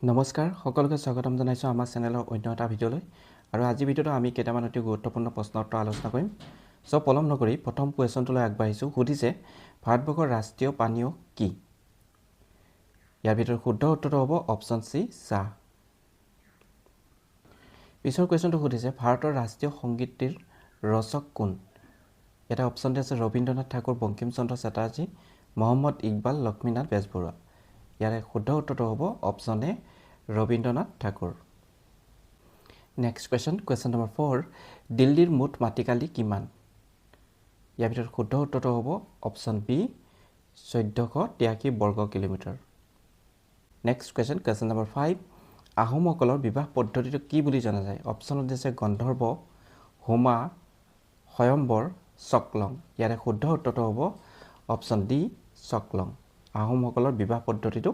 নমস্কাৰ সকলোকে স্বাগতম জনাইছো আমাৰ চেনেলৰ অন্য এটা ভিডিঅ'লৈ আৰু আজি ভিডিঅ'টো আমি কেইটামান অতি গুৰুত্বপূৰ্ণ প্ৰশ্ন উত্তৰ আলোচনা কৰিম সো পলম নকৰি প্ৰথম কোৱেশ্যনটোলৈ আগবাঢ়িছো সুধিছে ভাৰতবৰ্ষৰ ৰাষ্ট্ৰীয় পানীয় কি ইয়াৰ ভিতৰত শুদ্ধ উত্তৰটো হ'ব অপচন সি চাহ পিছৰ কোৱেশ্যনটো সুধিছে ভাৰতৰ ৰাষ্ট্ৰীয় সংগীতটিৰ ৰচক কোন এটা অপচন আছে ৰবীন্দ্ৰনাথ ঠাকুৰ বংকিম চন্দ্ৰ চেটাৰ্জী মোহাম্মদ ইকবাল লক্ষ্মীনাথ বেজবৰুৱা ইয়াৰে শুদ্ধ উত্তৰটো হ'ব option A Rabindranath Thakur next question number 4 দিল্লীৰ মুঠ মাটিকালি কিমান ইয়াৰ ভিতৰত শুদ্ধ উত্তৰটো হ'ব অপচন বি 1483 বৰ্গ কিলোমিটাৰ নেক্সট question number 5 আহোমসকলৰ বিবাহ পদ্ধতিটো কি বুলি জনা যায় অপচনত দিছে গন্ধৰ্ব হোমা স্বয়ম্বৰ চকলং ইয়াৰে শুদ্ধ উত্তৰটো হ'ব অপচন ডি চকলং আহোমসকলৰ বিবাহ পদ্ধতিটো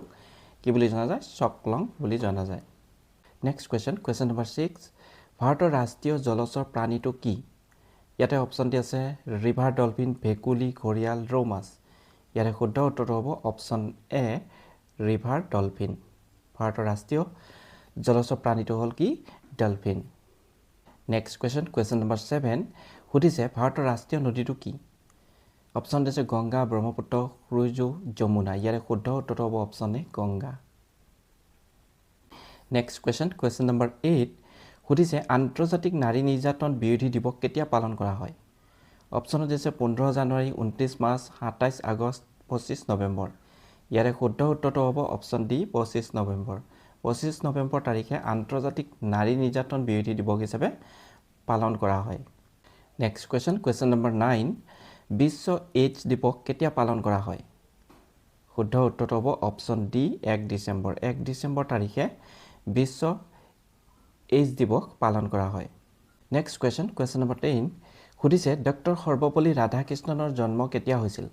কি বুলি জনা যায় চকলং বুলি জনা যায় নেক্সট question number 6 ভাৰতৰ ৰাষ্ট্ৰীয় জলচৰ প্ৰাণীটো কি ইয়াতে অপচন দি আছে ৰিভাৰ ডলফিন ভেকুলি ঘৰিয়াল ৰৌ মাছ ইয়াৰে শুদ্ধ উত্তৰটো হ'ব অপচন এ ৰিভাৰ ডলফিন ভাৰতৰ ৰাষ্ট্ৰীয় জলচৰ প্ৰাণীটো হ'ল কি ডলফিন নেক্সট question number 7 সুধিছে ভাৰতৰ ৰাষ্ট্ৰীয় নদীটো কি অপচন দিছে গংগা ব্ৰহ্মপুত্ৰ সুৰযু যমুনা ইয়াৰে শুদ্ধ উত্তৰটো হ'ব অপচন এ গংগা নেক্সট question number 8 সুধিছে আন্তৰ্জাতিক নাৰী নিৰ্যাতন বিৰোধী দিৱস কেতিয়া পালন কৰা হয় অপচনত দিছে 15 জানুৱাৰী 29 মাৰ্চ 27 আগষ্ট 25 নৱেম্বৰ ইয়াৰে শুদ্ধ উত্তৰটো হ'ব অপচন ডি 25 নৱেম্বৰ 25 নৱেম্বৰ তাৰিখে আন্তৰ্জাতিক নাৰী নিৰ্যাতন বিৰোধী দিৱস হিচাপে পালন কৰা হয় নেক্সট question number 9 বিশ্ব এইডছ দিৱস কেতিয়া পালন কৰা হয় শুদ্ধ উত্তৰটো হ'ব অপচন ডি 1 ডিচেম্বৰ তাৰিখে বিশ্ব এইডছ দিৱস পালন কৰা হয় নেক্সট question number 10 সুধিছে ডক্টৰ সৰ্বপল্লী ৰাধাকৃষ্ণনৰ জন্ম কেতিয়া হৈছিল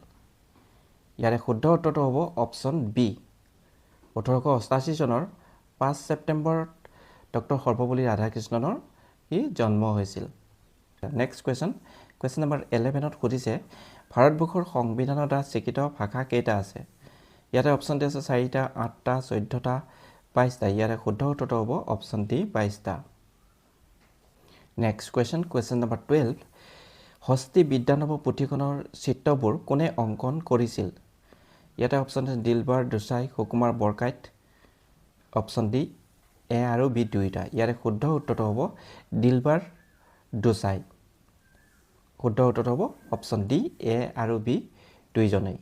ইয়াৰে শুদ্ধ উত্তৰটো হ'ব অপচন বি 1888 চনৰ 5 ছেপ্টেম্বৰত ডক্টৰ সৰ্বপল্লী ৰাধাকৃষ্ণনৰ জন্ম হৈছিল নেক্সট question number 11 সুধিছে ভাৰতবৰ্ষৰ সংবিধানৰ দ্বাৰা স্বীকৃত ভাষা কেইটা আছে ইয়াতে অপচন দি আছে 4টা 8টা 14টা 22টা ইয়াৰে শুদ্ধ উত্তৰটো হ'ব অপচন ডি 22টা নেক্সট question number 12 হস্তি বিদ্যানৱ পুথিখনৰ চিত্ৰবোৰ কোনে অংকন কৰিছিল ইয়াতে অপচন আছে দিলবাৰ দুসাই সুকুমাৰ বৰকাইত অপচন ডি এ আৰু বি দুইটা ইয়াৰে শুদ্ধ উত্তৰটো হ'ব দিলবাৰ দুসাই শুদ্ধ উত্তৰটো হ'ব অপচন ডি এ আৰু বি দুইজনেই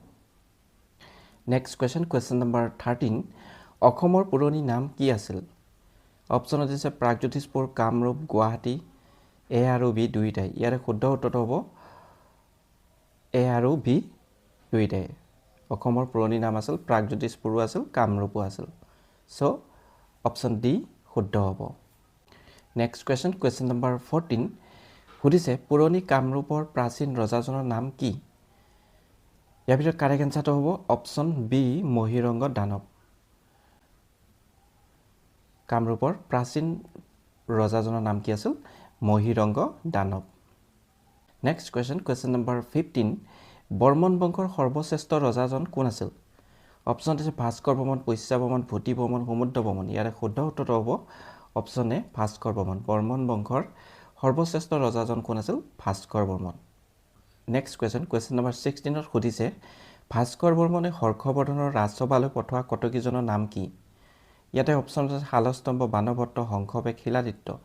নেক্সট question number 13 অসমৰ পুৰণি নাম কি আছিল অপচনত আছে প্ৰাগজ্যোতিষপুৰ কামৰূপ গুৱাহাটী এ আৰু বি দুইটাই ইয়াৰে শুদ্ধ উত্তৰটো হ'ব এ আৰু বি দুইটাই অসমৰ পুৰণি নাম আছিল প্ৰাগজ্যোতিষপুৰো আছিল কামৰূপো আছিল সো অপচন ডি শুদ্ধ হ'ব নেক্সট question number 14 সুধিছে পুৰণি কামৰূপৰ প্ৰাচীন ৰজাজনৰ নাম কি ইয়াৰ ভিতৰত কাৰেক্ট এনসাৰটো হ'ব অপচন বি মহিৰংগ দানৱ কামৰূপৰ প্ৰাচীন ৰজাজনৰ নাম কি আছিল মহিৰংগ দানৱ নেক্সট question number 15 বৰ্মন বংশৰ সৰ্বশ্ৰেষ্ঠ ৰজাজন কোন আছিল অপচন আছে ভাস্কৰ বৰ্মন পইচা বৰ্মন ভূতি বৰ্মন সমুদ্ৰ বৰ্মন ইয়াৰে শুদ্ধ উত্তৰটো হ'ব অপচন এ ভাস্কৰ বৰ্মন বৰ্মন বংশৰ সৰ্বশ্ৰেষ্ঠ ৰজাজন কোন আছিল Bhaskar Barman next question number 16 সুধিছে ভাস্কৰ বৰ্মনে হৰ্ষবৰ্ধনৰ ৰাজসভালৈ পঠোৱা কটকীজনৰ নাম কি ইয়াতে অপচন আছে শালস্তম্ভ বানভট্ট হংসবেগ শিলাদিত্য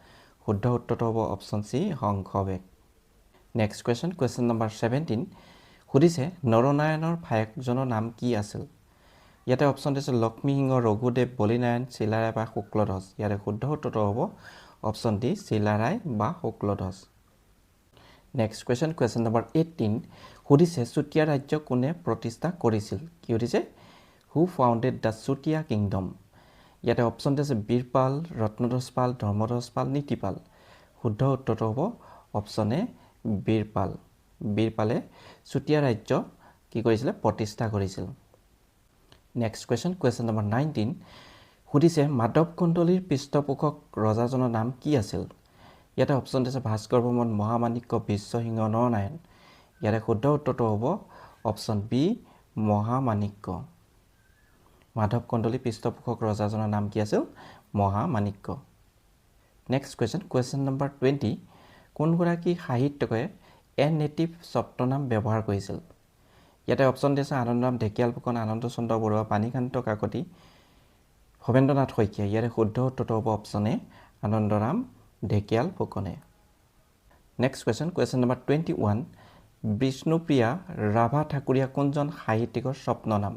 শুদ্ধ উত্তৰটো হ'ব অপচন সি হংসবেগ নেক্সট question number 17 সুধিছে নৰনাৰায়ণৰ ভায়েকজনৰ নাম কি আছিল ইয়াতে অপচন আছে লক্ষ্মীসিংহ ৰঘুদেৱ বলিনাৰায়ণ চিলাৰায় বা শুক্লধ্বজ ইয়াৰে শুদ্ধ উত্তৰটো হ'ব অপচন ডি চিলাৰায় বা শুক্লধ্বজ নেক্সট question number 18 সুধিছে চুতীয়া ৰাজ্য কোনে প্ৰতিষ্ঠা কৰিছিল কি সুধিছে হু ফাউণ্ডেড দ্য চুতীয়া কিংডম ইয়াতে অপচন আছে বীৰপাল ৰত্নধ্বজ পাল ধৰ্মধ্বজ পাল নীতিপাল শুদ্ধ উত্তৰটো হ'ব অপচন এ বীৰপালে চুতীয়া ৰাজ্য কি কৰিছিল প্ৰতিষ্ঠা কৰিছিল নেক্সট question number 19 সুধিছে মাধৱ কুণ্ডলীৰ পৃষ্ঠপোষক ৰজাজনৰ নাম কি আছিল ইয়াতে অপচন আছে ভাস্কৰ বৰ্মন মহামাণিক্য বিশ্বসিংহ নৰনাৰায়ণ ইয়াৰে শুদ্ধ উত্তৰটো হ'ব অপচন বি মহামাণিক্য মাধৱ কন্দলী পৃষ্ঠপোষক ৰজাজনৰ নাম কি আছিল মহামাণিক্য নেক্সট কুৱেশ্যন নম্বৰ 20 কোনগৰাকী সাহিত্যকে এ নেটিভ ছদ্মনাম ব্যৱহাৰ কৰিছিল ইয়াতে অপচন দিছে আনন্দৰাম ঢেকিয়াল ফুকন আনন্দ চন্দ্ৰ বৰুৱা পানীকান্ত কাকতি ভৱেন্দ্ৰনাথ শইকীয়া ইয়াৰে শুদ্ধ উত্তৰটো হ'ব অপচন এ আনন্দৰাম ঢেকিয়াল ফুকনে next question number 21 Bishnupriya Rabha ঠাকুৰীয়া কোনজন সাহিত্যিকৰ স্বপ্ননাম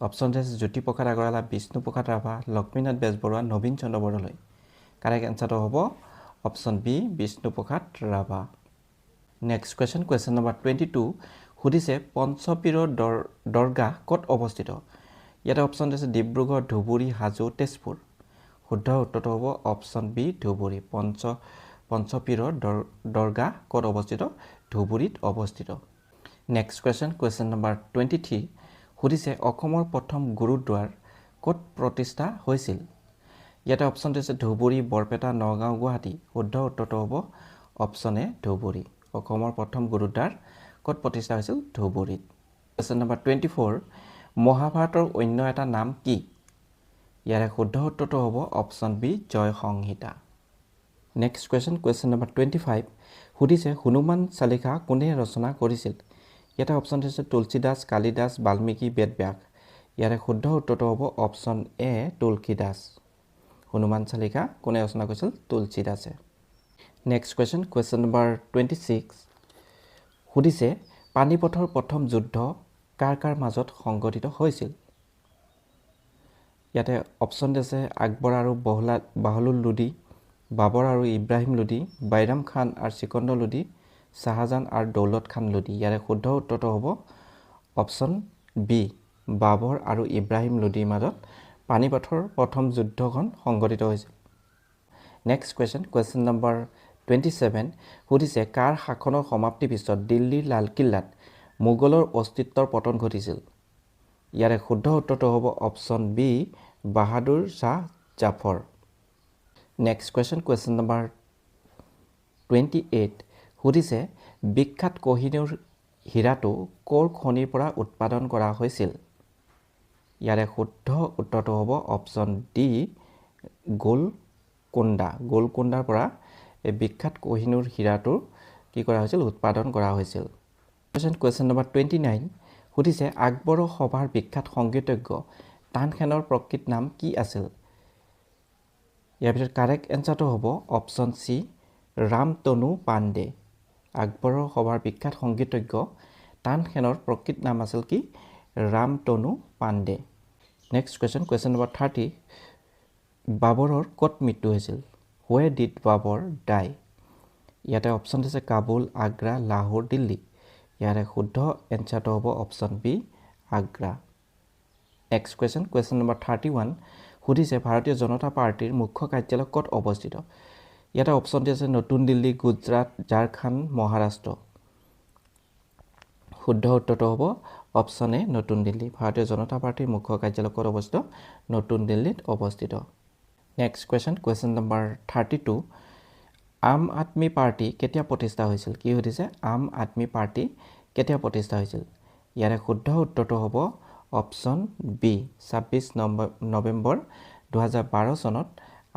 অপচন দিছে জ্যোতিপ্ৰসাদ আগৰৱালা বিষ্ণুপ্ৰসাদ ৰাভা লক্ষ্মীনাথ বেজবৰুৱা নবীন চন্দ্ৰ বৰদলৈ কাৰেক্ট এনসাৰটো হ'ব option B Bishnuprasad Rabha next question number 22 সুধিছে পঞ্চপীৰৰ দৰগাহ ক'ত অৱস্থিত ইয়াতে অপচন দিছে ডিব্ৰুগড় ধুবুৰী হাজো তেজপুৰ শুদ্ধ উত্তৰটো হ'ব অপচন বি ধুবুৰী পঞ্চপীৰৰ দৰগাহ ক'ত অৱস্থিত ধুবুৰীত অৱস্থিত নেক্সট কুৱেশ্যন নম্বৰ 23 সুধিছে অসমৰ প্ৰথম গুৰুদ্বাৰ ক'ত প্ৰতিষ্ঠা হৈছিল ইয়াতে অপচন দিছে ধুবুৰী বৰপেটা নগাঁও গুৱাহাটী শুদ্ধ উত্তৰটো হ'ব অপচন এ ধুবুৰী অসমৰ প্ৰথম গুৰুদ্বাৰ ক'ত প্ৰতিষ্ঠা হৈছিল ধুবুৰীত কুৱেশ্যন নম্বৰ 24 মহাভাৰতৰ অন্য এটা নাম কি ইয়াৰে শুদ্ধ উত্তৰটো হ'ব অপচন বি জয় সংহিতা নেক্সট কুৱেশ্যন নম্বৰ 25 সুধিছে হনুমান চালিসা কোনে ৰচনা কৰিছিল ইয়াতে অপচন দিছে তুলসীদাস কালিদাস বাল্মীকি বেদব্যাস ইয়াৰে শুদ্ধ উত্তৰটো হ'ব অপচন এ তুলসীদাস হনুমান চালিসা কোনে ৰচনা কৰিছিল তুলসীদাসে নেক্সট কুৱেশ্যন নম্বৰ 26 সুধিছে পানিপথৰ প্ৰথম যুদ্ধ কাৰ মাজত সংঘটিত হৈছিল ইয়াতে অপচন দিছে আকবৰ আৰু বাহলুল লোডি বাবৰ আৰু ইব্ৰাহিম লোডি বাইৰাম খান আৰু চিকন্দৰ লোডি শাহজাহান আৰু দৌলত খান লোডি ইয়াৰে শুদ্ধ উত্তৰটো হ'ব অপচন বি বাবৰ আৰু ইব্ৰাহিম লোডিৰ মাজত পানিপথৰ প্ৰথম যুদ্ধখন সংঘটিত হৈছিল নেক্সট কুৱেশ্যন নম্বৰ 27 সুধিছে কাৰ শাসনৰ সমাপ্তিৰ পিছত দিল্লীৰ লালকিল্লাত মোগলৰ অস্তিত্বৰ পতন ঘটিছিল ইয়াৰে শুদ্ধ উত্তৰটো হ'ব অপচন বি বাহাদুৰ শাহ জাফৰ নেক্সট কুৱেশ্যন নম্বৰ 28 সুধিছে বিখ্যাত কোহিনুৰ হীৰাটো ক'ৰ খনিৰ পৰা উৎপাদন কৰা হৈছিল ইয়াৰে শুদ্ধ উত্তৰটো হ'ব অপচন ডি গোলকোণ্ডাৰ পৰা এই বিখ্যাত কোহিনুৰ হীৰাটো কি কৰা হৈছিল উৎপাদন কৰা হৈছিল কুৱেশ্যন নম্বৰ 29 সুধিছে আকবৰৰ সভাৰ বিখ্যাত সংগীতজ্ঞ তানসেনৰ প্ৰকৃত নাম কি আছিল ইয়াৰ ভিতৰত কাৰেক্ট এনসাৰটো হ'ব অপচন চি ৰামতনু পাণ্ডে আকবৰৰ সভাৰ বিখ্যাত সংগীতজ্ঞ তানসেনৰ প্ৰকৃত নাম আছিল কি Ramtanu Pandey next question number 30 বাবৰৰ ক'ত মৃত্যু হৈছিল Where did Babur die? ইয়াতে অপচন দিছে কাবুল আগ্ৰা লাহোৰ দিল্লী ইয়াৰে শুদ্ধ এনসাৰটো হ'ব option B Agra next question number 31 সুধিছে ভাৰতীয় জনতা পাৰ্টিৰ মুখ্য কাৰ্যালয় ক'ত অৱস্থিত ইয়াতে অপচন দিছে নতুন দিল্লী গুজৰাট ঝাৰখণ্ড মহাৰাষ্ট্ৰ শুদ্ধ উত্তৰটো হ'ব অপচন এ নতুন দিল্লী ভাৰতীয় জনতা পাৰ্টিৰ মুখ্য কাৰ্যালয় ক'ত অৱস্থিত নতুন দিল্লীত অৱস্থিত নেক্সট কুৱেশ্যন নম্বৰ 32 আম আদমি পাৰ্টি কেতিয়া প্ৰতিষ্ঠা হৈছিল কি সুধিছে আম আদমি পাৰ্টি কেতিয়া প্ৰতিষ্ঠা হৈছিল ইয়াৰে শুদ্ধ উত্তৰটো হ'ব অপচন বি 26 নৱেম্বৰ 2012 চনত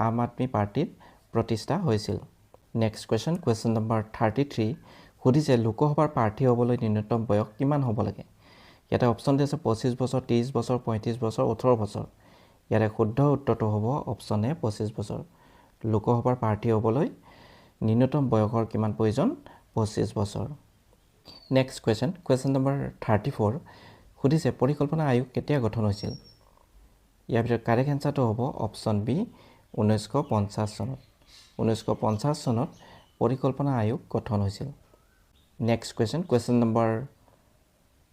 আম আদমি পাৰ্টিৰ প্ৰতিষ্ঠা হৈছিল নেক্সট কুৱেশ্যন নম্বৰ 33 সুধিছে লোকসভাৰ প্ৰাৰ্থী হ'বলৈ ন্যূনতম বয়স কিমান হ'ব লাগে ইয়াতে অপচন দিছে 25 বছৰ 30 বছৰ 35 বছৰ 18 বছৰ ইয়াৰে শুদ্ধ উত্তৰটো হ'ব অপচন এ 25 বছৰ লোকসভাৰ প্ৰাৰ্থী হ'বলৈ ন্যূনতম বয়সৰ কিমান প্ৰয়োজন 25 বছৰ নেক্সট কুৱেশ্যন নম্বৰ 34 সুধিছে পৰিকল্পনা আয়োগ কেতিয়া গঠন হৈছিল ইয়াৰ ভিতৰত কাৰেক্ট এনসাৰটো হ'ব অপচন বি 1950 চনত 1950 চনত পৰিকল্পনা আয়োগ গঠন হৈছিল নেক্সট কুৱেশ্যন নম্বৰ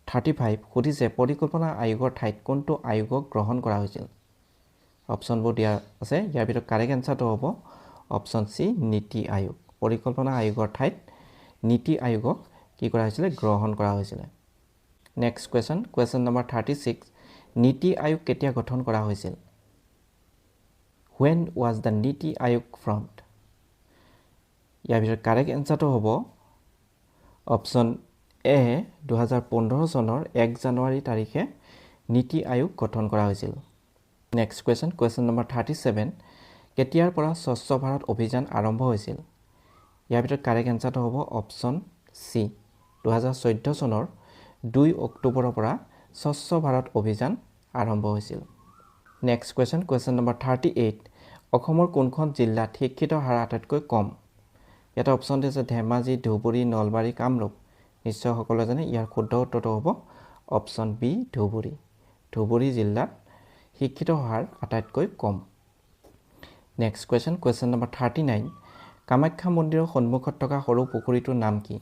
35 সুধিছে পৰিকল্পনা আয়োগৰ ঠাইত কোনটো আয়োগক গ্ৰহণ কৰা হৈছিল অপচনবোৰ দিয়া আছে ইয়াৰ ভিতৰত কাৰেক্ট এনসাৰটো হ'ব অপচন চি নীতি আয়োগ পৰিকল্পনা আয়োগৰ ঠাইত নীতি আয়োগক কি কৰা হৈছিল গ্ৰহণ কৰা হৈছিল নেক্সট কুৱেশ্যন নম্বৰ 36 নীতি আয়োগ কেতিয়া গঠন কৰা হৈছিল When was the নীতি আয়োগ formed ইয়াৰ ভিতৰত কাৰেক্ট এনসাৰটো হ'ব অপচন এ 2015 চনৰ 1 জানুৱাৰী তাৰিখে নীতি আয়োগ গঠন কৰা হৈছিল। নেক্সট কুৱেশ্যন নম্বৰ 37 কেতিয়াৰ পৰা স্বচ্ছ ভাৰত অভিযান আৰম্ভ হৈছিল? ইয়াৰ ভিতৰত কাৰেক্ট এনচাৰটো হ'ব অপশ্যন চি 2014 চনৰ 2 অক্টোবৰৰ পৰা স্বচ্ছ ভাৰত অভিযান আৰম্ভ হৈছিল। নেক্সট কুৱেশ্যন নম্বৰ 38 অসমৰ কোনখন জিলাত শিক্ষিত হাৰ আটাইতকৈ কম? ইয়াতে অপশ্যন দিছে ধেমাজি, ধুবুৰী, নলবাৰী, কামৰূপ। নিশ্চয় সকলোৱে জানে ইয়াৰ শুদ্ধ উত্তৰটো হ'ব অপশ্যন বি ধুবুৰী। ধুবুৰী জিলাত শিক্ষিত হাৰ আটাইতকৈ কম। নেক্সট কুৱেশ্যন নম্বৰ 39 কামাখ্যা মন্দিৰৰ সন্মুখত থকা সৰু পুখুৰীটোৰ নাম কি?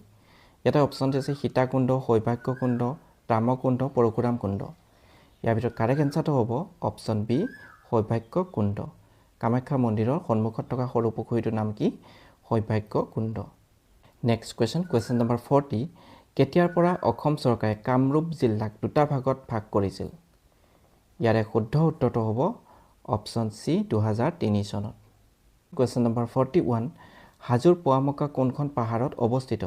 ইয়াতে অপশ্যন দিছে সীতাকুণ্ড, সৌভাগ্য কুণ্ড, ৰামকুণ্ড, পৰশুৰাম কুণ্ড। ইয়াৰ ভিতৰত কাৰেক্ট এনচাৰটো হ'ব অপশ্যন বি সৌভাগ্য কুণ্ড। কামাখ্যা মন্দিৰৰ সন্মুখত থকা সৰু পুখুৰীটোৰ নাম কি? সৌভাগ্য কুণ্ড। নেক্সট কুৱেশ্যন নম্বৰ 40 কেতিয়াৰ পৰা অসম চৰকাৰে কামৰূপ জিলাক দুটা ভাগত ভাগ কৰিছিল? ইয়াৰে শুদ্ধ উত্তৰটো হ'ব অপশ্যন চি 2003 চনত। কুৱেশ্যন নম্বৰ 41 হাজোৰ পোৱামক্কা কোনখন পাহাৰত অৱস্থিত?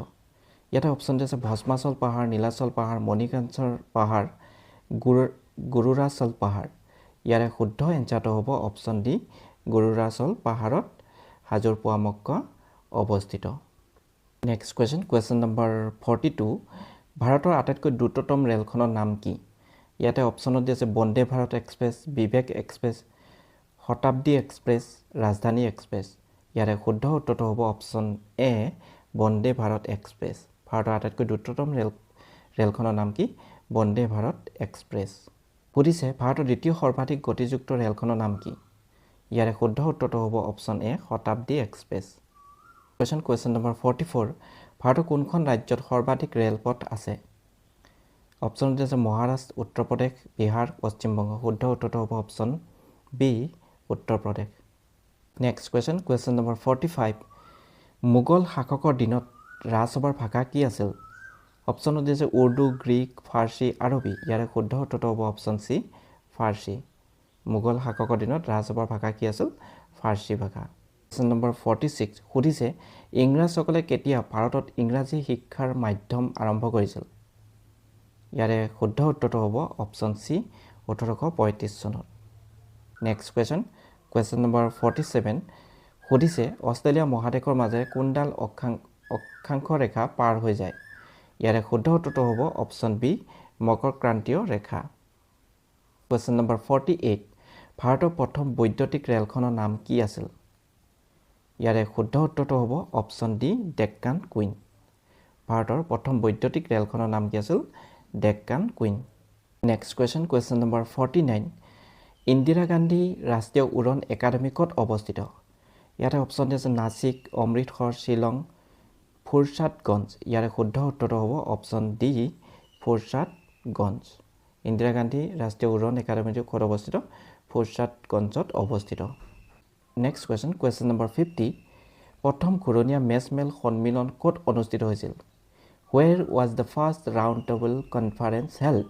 ইয়াতে অপশ্যন দিছে ভস্মাচল পাহাৰ, নীলাচল পাহাৰ, মণিকাঞ্চৰ পাহাৰ, গুৰুৰাচল পাহাৰ। ইয়াৰে শুদ্ধ এনচাৰটো হ'ব অপশ্যন ডি গুৰুৰাচল পাহাৰত হাজোৰ পোৱামক্কা অৱস্থিত। নেক্সট কুৱেশ্যন নম্বৰ 42 ভাৰতৰ আটাইতকৈ দ্ৰুততম ৰেলখনৰ নাম কি? ইয়াতে অপশ্যনত দিছে বন্দে ভাৰত এক্সপ্ৰেছ, বিবেক এক্সপ্ৰেছ, শতাব্দী এক্সপ্ৰেছ, ৰাজধানী এক্সপ্ৰেছ। ইয়াৰে শুদ্ধ উত্তৰটো হ'ব option A Vande Bharat express. ভাৰতৰ আটাইতকৈ দ্ৰুততম ৰেলখনৰ নাম কি? বন্দে ভাৰত এক্সপ্ৰেছ। সুধিছে ভাৰতৰ দ্বিতীয় সৰ্বাধিক গতিযুক্ত ৰেলখনৰ নাম কি? ইয়াৰে শুদ্ধ উত্তৰটো হ'ব option A Shatabdi express. Question number 44 ভাৰতৰ কোনখন ৰাজ্যত সৰ্বাধিক ৰেলপথ আছে? অপশ্যনত আছে মহাৰাষ্ট্ৰ, উত্তৰ প্ৰদেশ, বিহাৰ, পশ্চিমবংগ। শুদ্ধ উত্তৰটো হ'ব option B Uttar Pradesh. Next question number 45 Mughal শাসকৰ দিনত ৰাজসভাৰ ভাষা কি আছিল? অপশ্যনত দিছে উৰ্দু, গ্ৰীক, ফাৰ্চী, আৰবী। ইয়াৰে শুদ্ধ উত্তৰটো হ'ব অপশ্যন চি ফাৰ্চী। মোগল শাসকৰ দিনত ৰাজসভাৰ ভাষা কি আছিল? ফাৰ্চী ভাষা। কুৱেশ্যন নম্বৰ 46 সুধিছে ইংৰাজসকলে কেতিয়া ভাৰতত ইংৰাজী শিক্ষাৰ মাধ্যম আৰম্ভ কৰিছিল? ইয়াৰে শুদ্ধ উত্তৰটো হ'ব অপশ্যন চি 1835 চনত। নেক্সট কুৱেশ্যন নম্বৰ 47 সুধিছে অষ্ট্ৰেলিয়া মহাদেশৰ মাজেৰে কোনডাল অক্ষাংশ ৰেখা পাৰ হৈ যায়? ইয়াৰে শুদ্ধ উত্তৰটো হ'ব অপশ্যন বি মকৰক্ৰান্তীয় ৰেখা। কুৱেশ্যন নম্বৰ 48 ভাৰতৰ প্ৰথম বৈদ্যুতিক ৰেলখনৰ নাম কি আছিল? ইয়াৰে শুদ্ধ উত্তৰটো হ'ব অপশ্যন ডি ডেক্কান কুইন। ভাৰতৰ প্ৰথম বৈদ্যুতিক ৰেলখনৰ নাম কি আছিল? Deccan queen. Next question number 49 Indira Gandhi ৰাষ্ট্ৰীয় উৰণ একাডেমী ক'ত অৱস্থিত? ইয়াতে অপশ্যন আছে নাছিক, অমৃতসৰ, শ্বিলং, ফুৰছাদগঞ্জ। ইয়াৰে শুদ্ধ উত্তৰটো হ'ব অপশ্যন ডি ফুৰছাদগঞ্জ। ইন্দিৰা গান্ধী ৰাষ্ট্ৰীয় উৰণ একাডেমীটো ক'ত অৱস্থিত? ফুৰছাদগঞ্জত অৱস্থিত। নেক্সট কুৱেশ্যন নম্বৰ 50 প্ৰথম ঘূৰণীয়া মেজমেল সন্মিলন ক'ত অনুষ্ঠিত হৈছিল? Where was the first round table conference held?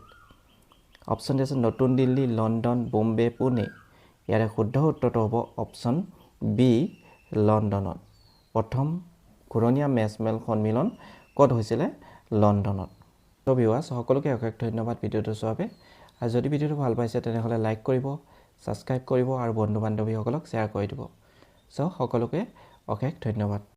Option আছে নতুন দিল্লী, লণ্ডন, বোম্বে, পুনে। ইয়াৰে শুদ্ধ উত্তৰটো হ'ব অপশ্যন বি লণ্ডনত। প্ৰথম ঘূৰণীয়া মেজমেল সন্মিলন ক'ত হৈছিলে? লণ্ডনত। চ' ভিউৱাৰ্ছ সকলোকে অশেষ ধন্যবাদ ভিডিঅ'টো চোৱাৰ বাবে। আৰু যদি ভিডিঅ'টো ভাল পাইছে তেনেহ'লে লাইক কৰিব, ছাবস্ক্ৰাইব কৰিব আৰু বন্ধু বান্ধৱীসকলক শ্বেয়াৰ কৰি দিব। চ' সকলোকে অশেষ ধন্যবাদ।